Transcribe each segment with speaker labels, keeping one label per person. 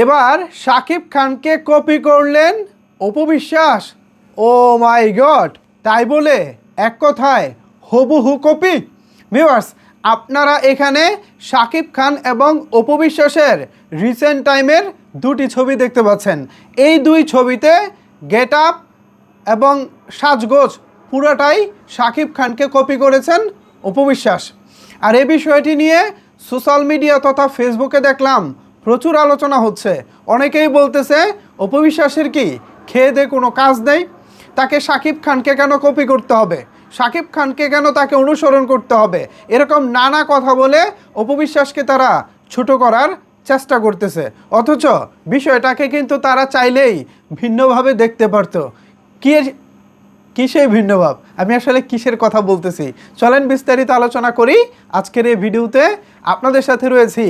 Speaker 1: এবার শাকিব খানকে কপি করলেন অপু বিশ্বাস। ও মাই গড, তাই বলে এক কথায় হুবহু কপি। ভিউয়ার্স, আপনারা এখানে শাকিব খান এবং অপু বিশ্বাসের রিসেন্ট টাইমের দুটি ছবি দেখতে পাচ্ছেন। এই দুই ছবিতে গেট আপ এবং সাজগোজ পুরোটাই শাকিব খানকে কপি করেছেন অপু বিশ্বাস। আর এই বিষয়টি নিয়ে সোশ্যাল মিডিয়া তথা ফেসবুকে দেখলাম প্রচুর আলোচনা হচ্ছে। অনেকেই বলতেছে অপু বিশ্বাসের কি খেয়ে দিয়ে কোনো কাজ নেই, তাকে শাকিব খানকে কেন কপি করতে হবে, শাকিব খানকে কেন তাকে অনুসরণ করতে হবে, এরকম নানা কথা বলে অপু বিশ্বাসকে তারা ছোট করার চেষ্টা করতেছে। অথচ বিষয়টাকে কিন্তু তারা চাইলেই ভিন্নভাবে দেখতে পারতো। কিসের ভিন্নভাব, আমি আসলে কিসের কথা বলতেছি, চলেন বিস্তারিত আলোচনা করি আজকের এই ভিডিওতে। আপনাদের সাথে রয়েছি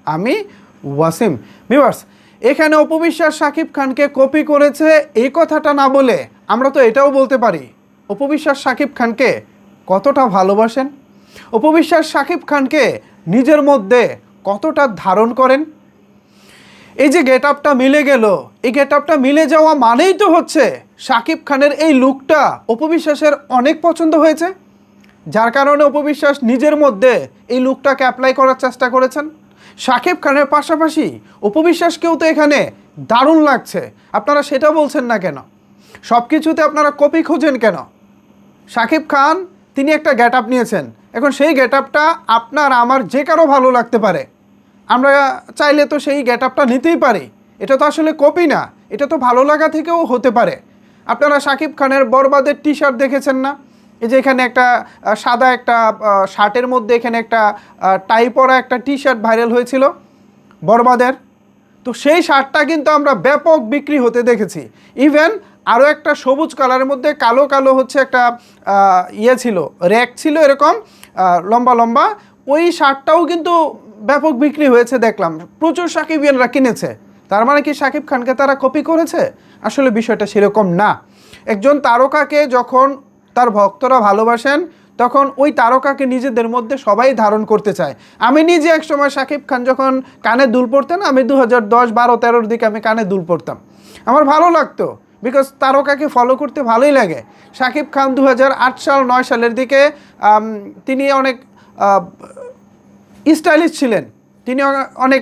Speaker 1: আমি ওয়াসিম। ভিউয়ার্স, এখানে অপু বিশ্বাস শাকিব খানকে কপি করেছে এই কথাটা না বলে আমরা তো এটাও বলতে পারি অপু বিশ্বাস শাকিব খানকে কতটা ভালোবাসেন, অপু বিশ্বাস শাকিব খানকে নিজের মধ্যে কতটা ধারণ করেন। এই যে গেট আপটা মিলে গেল, এই গেট আপটা মিলে যাওয়া মানেই তো হচ্ছে শাকিব খানের এই লুকটা অপু বিশ্বাসের অনেক পছন্দ হয়েছে, যার কারণে অপু বিশ্বাস নিজের মধ্যে এই লুকটাকে অ্যাপ্লাই করার চেষ্টা করেছেন। শাকিব খানের পাশাপাশি অপু বিশ্বাসকেও তো এখানে দারুণ লাগছে, আপনারা সেটা বলছেন না কেন? সব কিছুতে আপনারা কপি খোঁজেন কেন? শাকিব খান তিনি একটা গেট আপ নিয়েছেন, এখন সেই গেট আপটা আপনার আমার যে কারো ভালো লাগতে পারে, আমরা চাইলে তো সেই গেট আপটা নিতেই পারি। এটা তো আসলে কপি না, এটা তো ভালো লাগা থেকেও হতে পারে। আপনারা শাকিব খানের বরবাদের টি শার্ট দেখেছেন না? এই যে এখানে একটা সাদা একটা শার্টের মধ্যে এখানে একটা টাই পরা একটা টি শার্ট ভাইরাল হয়েছিল বরবাদের, তো সেই শার্টটা কিন্তু আমরা ব্যাপক বিক্রি হতে দেখেছি। ইভেন আরও একটা সবুজ কালারের মধ্যে কালো কালো হচ্ছে একটা ইয়ে ছিল, র্যাক ছিল এরকম লম্বা লম্বা, ওই শার্টটাও কিন্তু ব্যাপক বিক্রি হয়েছে দেখলাম, প্রচুর সাকিবিয়ানরা কিনেছে। তার মানে কি শাকিব খানকে তারা কপি করেছে? আসলে বিষয়টা সেরকম না। একজন তারকাকে যখন তার ভক্তরা ভালোবাসেন তখন ওই তারকাকে নিজেদের মধ্যে সবাই ধারণ করতে চায়। আমি নিজে একসময় শাকিব খান যখন কানে দুল পড়তেন, আমি 2010, 12, 13 দিকে আমি কানে দুল পড়তাম, আমার ভালো লাগতো, বিকজ তারকাকে ফলো করতে ভালোই লাগে। শাকিব খান 2008 সাল 9 সালের দিকে তিনি অনেক স্টাইলিশ ছিলেন, তিনি অনেক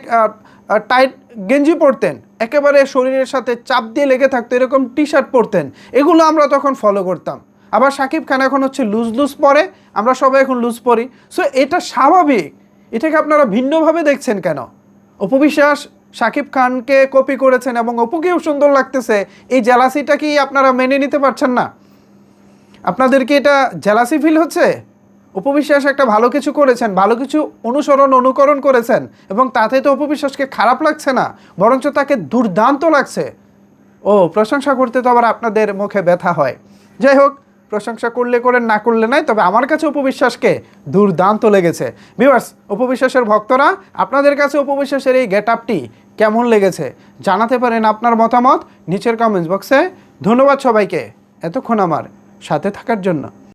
Speaker 1: টাইট গেঞ্জি পরতেন, একেবারে শরীরের সাথে চাপ দিয়ে লেগে থাকতো এরকম টি শার্ট পরতেন, এগুলো আমরা তখন ফলো করতাম। আবার শাকিব খান এখন হচ্ছে লুজ লুজ পরে, আমরা সবাই এখন লুজ পরি, সো এটা স্বাভাবিক। এটাকে আপনারা ভিন্নভাবে দেখছেন কেন? অপু বিশ্বাস শাকিব খানকে কপি করেছেন এবং অপুকেও সুন্দর লাগতেছে, এই জেলাসিটা কি আপনারা মেনে নিতে পারছেন না? আপনাদেরকে এটা জেলাসি ফিল হচ্ছে? অপু বিশ্বাস একটা ভালো কিছু করেছেন, ভালো কিছু অনুকরণ করেছেন এবং তাতে তো অপু বিশ্বাসকে খারাপ লাগছে না, বরঞ্চ তাকে দুর্দান্ত লাগছে। ও প্রশংসা করতে তো আবার আপনাদের মুখে ব্যথা হয়। যাই হোক, প্রশংসা করলে করেন, না করলে নাই, তবে আমার কাছে অপু বিশ্বাসকে দুর্দান্ত লেগেছে। ভিউয়ার্স, অপু বিশ্বাসের ভক্তরা, আপনাদের কাছে অপু বিশ্বাসের এই গেট আপটি কেমন লেগেছে জানাতে পারেন আপনার মতামত নিচের কমেন্টস বক্সে। ধন্যবাদ সবাইকে এতক্ষণ আমার সাথে থাকার জন্য।